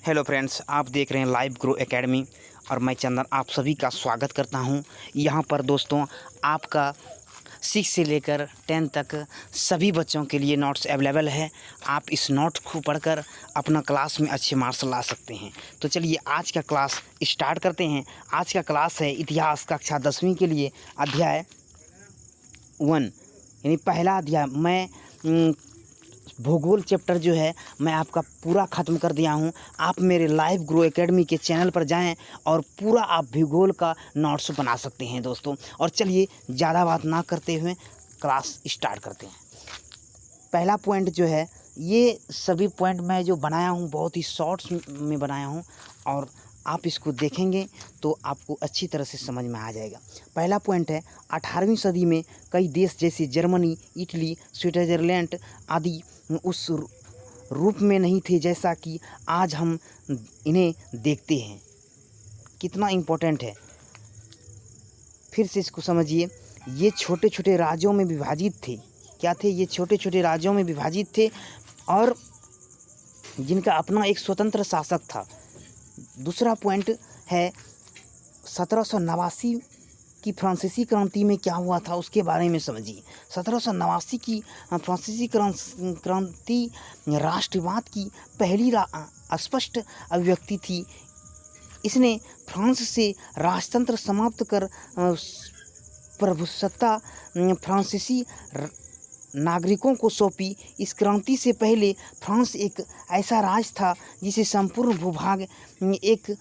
Hello friends, आप देख रहे हैं लाइव ग्रो एकेडमी और मैं चंदन आप सभी का स्वागत करता हूं। यहां पर दोस्तों आपका 6 से लेकर 10 तक सभी बच्चों के लिए नोट्स अवेलेबल है। आप इस नोट्स को पढ़कर अपना क्लास में अच्छे मार्क्स ला सकते हैं। तो चलिए आज का क्लास स्टार्ट करते हैं। आज का क्लास है इतिहास कक्षा 10वीं के लिए अध्याय 1 यानी पहला अध्याय। मैं भूगोल चैप्टर जो है मैं आपका पूरा ख़त्म कर दिया हूँ। आप मेरे लाइव ग्रो एकेडमी के चैनल पर जाएं और पूरा आप भूगोल का नोट्स बना सकते हैं दोस्तों। और चलिए ज़्यादा बात ना करते हुए क्लास स्टार्ट करते हैं। पहला पॉइंट जो है, ये सभी पॉइंट मैं जो बनाया हूँ बहुत ही शॉर्ट्स में बनाया हूँ और आप इसको देखेंगे तो आपको अच्छी तरह से समझ में आ जाएगा। पहला पॉइंट है 18वीं सदी में कई देश जैसे जर्मनी, इटली, स्विट्ज़रलैंड आदि उस रूप में नहीं थे जैसा कि आज हम इन्हें देखते हैं। कितना इम्पोर्टेंट है, फिर से इसको समझिए। ये छोटे छोटे राज्यों में विभाजित थे। क्या थे? ये छोटे छोटे राज्यों में विभाजित थे और जिनका अपना एक स्वतंत्र शासक था। दूसरा पॉइंट है 1789 की फ्रांसीसी क्रांति में क्या हुआ था उसके बारे में समझिए। 1789 की फ्रांसीसी क्रांति राष्ट्रवाद की पहली स्पष्ट अभिव्यक्ति थी। इसने फ्रांस से राजतंत्र समाप्त कर प्रभुसत्ता फ्रांसीसी नागरिकों को सौंपी। इस क्रांति से पहले फ्रांस एक ऐसा राज था जिसे संपूर्ण भूभाग एक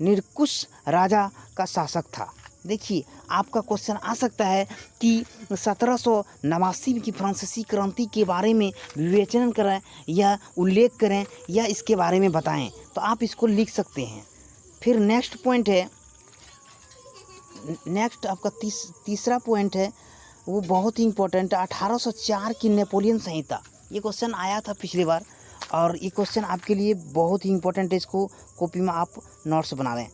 निरंकुश राजा का शासक था। देखिए, आपका क्वेश्चन आ सकता है कि 1789 की फ्रांसीसी क्रांति के बारे में विवेचन करें या उल्लेख करें या इसके बारे में बताएं, तो आप इसको लिख सकते हैं। फिर नेक्स्ट पॉइंट है, नेक्स्ट आपका तीसरा पॉइंट है, वो बहुत ही इम्पोर्टेंट है। 1804 की नेपोलियन संहिता। ये क्वेश्चन आया था पिछली बार और ये क्वेश्चन आपके लिए बहुत ही इम्पोर्टेंट है। इसको कॉपी में आप नोट्स बना लें।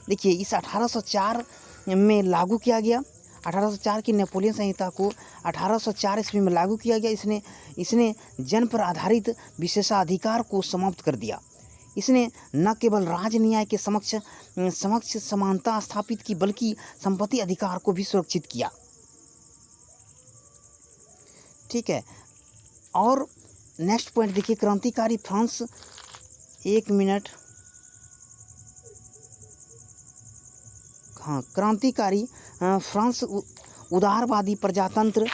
देखिए, इस 1804 में लागू किया गया। 1804 की नेपोलियन संहिता को 1804 ईस्वी में लागू किया गया। इसने जन पर आधारित विशेषाधिकार को समाप्त कर दिया। इसने न केवल राज न्याय के समक्ष समानता स्थापित की बल्कि संपत्ति अधिकार को भी सुरक्षित किया। ठीक है। और नेक्स्ट पॉइंट देखिए, क्रांतिकारी फ्रांस। एक मिनट, हाँ, क्रांतिकारी फ्रांस उदारवादी प्रजातंत्र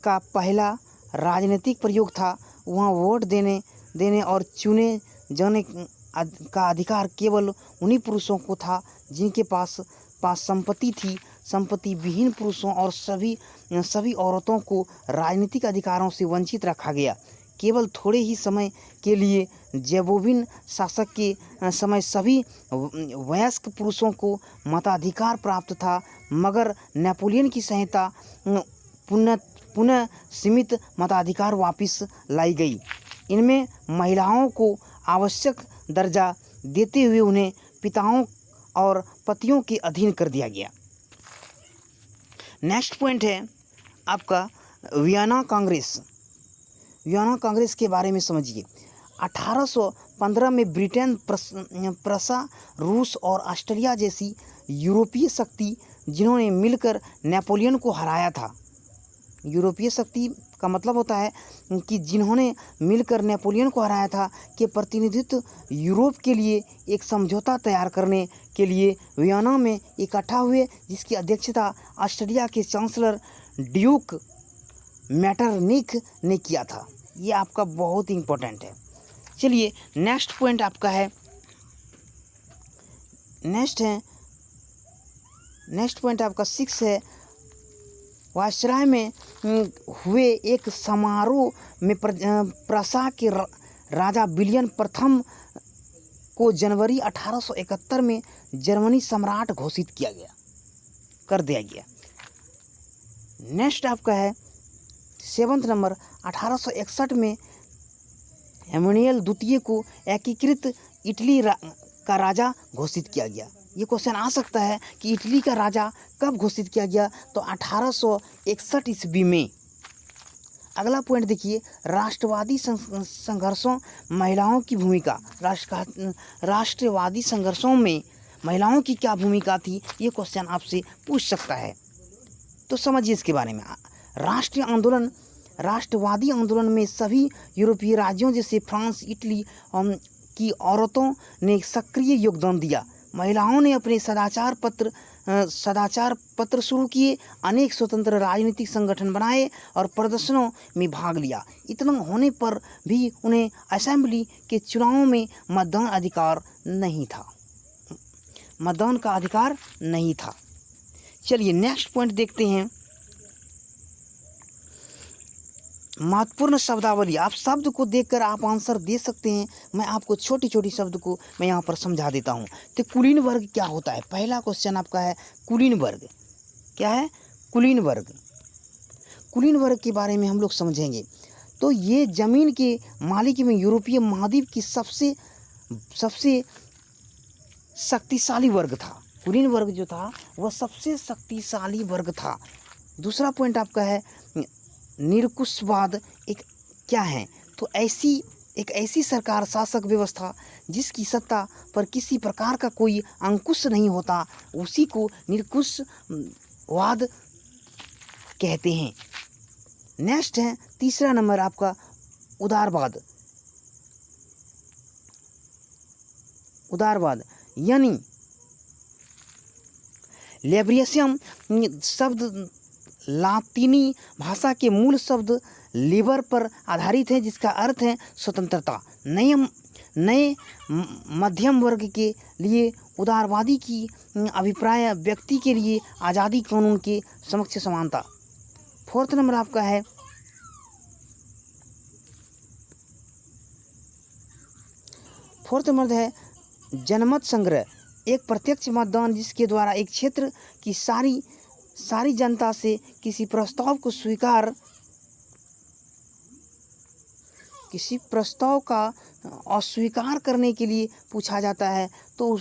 का पहला राजनीतिक प्रयोग था। वहाँ वोट देने और चुने जाने का अधिकार केवल उन्हीं पुरुषों को था जिनके पास संपत्ति थी। संपत्ति विहीन पुरुषों और सभी औरतों को राजनीतिक अधिकारों से वंचित रखा गया। केवल थोड़े ही समय के लिए जैकोबिन शासक के समय सभी वयस्क पुरुषों को मताधिकार प्राप्त था, मगर नेपोलियन की संहिता पुनः सीमित मताधिकार वापस लाई गई। इनमें महिलाओं को आवश्यक दर्जा देते हुए उन्हें पिताओं और पतियों के अधीन कर दिया गया। नेक्स्ट पॉइंट है आपका वियना कांग्रेस। वियना कांग्रेस के बारे में समझिए। 1815 में ब्रिटेन, प्रसा, रूस और ऑस्ट्रेलिया जैसी यूरोपीय शक्ति जिन्होंने मिलकर नेपोलियन को हराया था। यूरोपीय शक्ति का मतलब होता है कि जिन्होंने मिलकर नेपोलियन को हराया था के प्रतिनिधित्व यूरोप के लिए एक समझौता तैयार करने के लिए वियना में इकट्ठा हुए, जिसकी अध्यक्षता ऑस्ट्रिया के चांसलर ड्यूक मेटरनिख ने किया था। ये आपका बहुत ही इम्पोर्टेंट है। चलिए, नेक्स्ट पॉइंट आपका है, नेक्स्ट पॉइंट आपका 6 है। वायसराय में हुए एक समारोह में प्रसा के राजा विलियम प्रथम को जनवरी 1871 में जर्मनी सम्राट घोषित कर दिया गया। नेक्स्ट आपका है 7 नंबर। 1861 में एमैनुएल द्वितीय को एकीकृत इटली का राजा घोषित किया गया। ये क्वेश्चन आ सकता है कि इटली का राजा कब घोषित किया गया, तो 1861 ईस्वी में अगला पॉइंट देखिए, राष्ट्रवादी संघर्षों महिलाओं की भूमिका। राष्ट्रवादी संघर्षों में महिलाओं की क्या भूमिका थी, ये क्वेश्चन आपसे पूछ सकता है। तो समझिए इसके बारे में। राष्ट्रवादी आंदोलन में सभी यूरोपीय राज्यों जैसे फ्रांस, इटली की औरतों ने सक्रिय योगदान दिया। महिलाओं ने अपने सदाचार पत्र शुरू किए, अनेक स्वतंत्र राजनीतिक संगठन बनाए और प्रदर्शनों में भाग लिया। इतना होने पर भी उन्हें असेंबली के चुनावों में मतदान का अधिकार नहीं था। चलिए नेक्स्ट पॉइंट देखते हैं, महत्वपूर्ण शब्दावली। आप शब्द को देखकर आप आंसर दे सकते हैं। मैं आपको छोटी छोटी शब्द को मैं यहाँ पर समझा देता हूँ। तो कुलीन वर्ग क्या होता है? पहला क्वेश्चन आपका है कुलीन वर्ग क्या है? कुलीन वर्ग। कुलीन वर्ग के बारे में हम लोग समझेंगे। तो ये जमीन के मालिक में यूरोपीय महाद्वीप की सबसे शक्तिशाली वर्ग था। कुलीन वर्ग जो था वह सबसे शक्तिशाली वर्ग था। दूसरा पॉइंट आपका है निरंकुशवाद एक क्या है? तो एक ऐसी सरकार शासक व्यवस्था जिसकी सत्ता पर किसी प्रकार का कोई अंकुश नहीं होता, उसी को निरंकुशवाद कहते हैं। नेक्स्ट है तीसरा नंबर आपका उदारवाद यानी लिबरेशियम शब्द लातीनी भाषा के मूल शब्द लिबर पर आधारित है, जिसका अर्थ है स्वतंत्रता। नए मध्यम वर्ग के लिए उदारवादी की अभिप्राय व्यक्ति के लिए आज़ादी, कानून के समक्ष समानता। फोर्थ नंबर आपका है जनमत संग्रह, एक प्रत्यक्ष मतदान जिसके द्वारा एक क्षेत्र की सारी जनता से किसी प्रस्ताव का अस्वीकार करने के लिए पूछा जाता है। तो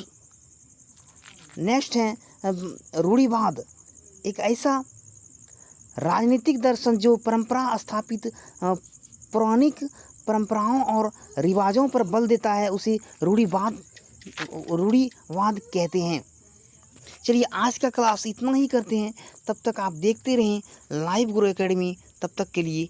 नेक्स्ट है रूढ़िवाद, एक ऐसा राजनीतिक दर्शन जो परंपरा स्थापित पौराणिक परंपराओं और रिवाजों पर बल देता है, उसे रूढ़िवाद कहते हैं। चलिए आज का क्लास इतना ही करते हैं। तब तक आप देखते रहें लाइव गुरु एकेडमी। तब तक के लिए